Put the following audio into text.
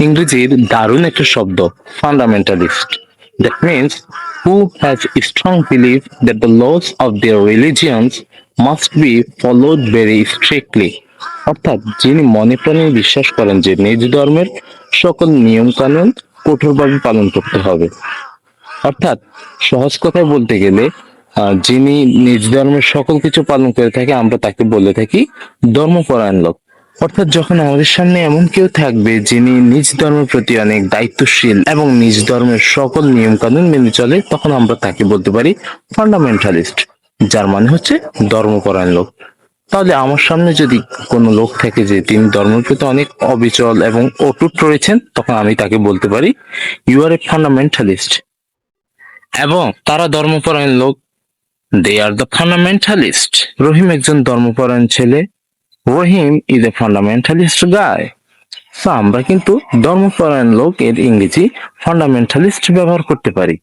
ইংরেজির দারুণ একটা শব্দ fundamentalist. That means who has strong believe that the laws of their religions must be followed very strictly. অর্থাৎ যিনি মনে প্রাণে বিশ্বাস করেন যে নিজ ধর্মের সকল নিয়ম কানুন কঠোরভাবে পালন করতে হবে। অর্থাৎ সহজ কথায় বলতে গেলে যিনি নিজ ধর্মের সকল কিছু পালন করে থাকে আমরা তাকে বলে থাকি ধর্মপরায়ণ লোক। অর্থাৎ যখন আমাদের সামনে এমন কেউ থাকবে যিনি নিজ ধর্মের প্রতি অনেক দায়িত্বশীল এবং নিজ ধর্মের সকল নিয়ম কানুন মেনে চলে, তখন আমরা তাকে বলতে পারি ফান্ডামেন্টালিস্ট, যার মানে হচ্ছে ধর্মপরায়ণ লোক। তাহলে আমার সামনে যদি কোনো লোক থাকে যে তিনি ধর্মের প্রতি অনেক অবিচল এবং অটুট রয়েছেন, তখন আমি তাকে বলতে পারি ইউ আর এ ফান্ডামেন্টালিস্ট। এবং তারা ধর্মপরায়ণ লোক, দে আর দ্য ফান্ডামেন্টালিস্ট। রহিম একজন ধর্মপরায়ণ ছেলে, রহিম ইজ এ ফান্ডামেন্টালিস্ট গায়। সো আমরা কিন্তু ধর্মপরায়ণ লোক এর ইংরেজি ফান্ডামেন্টালিস্ট ব্যবহার করতে পারি।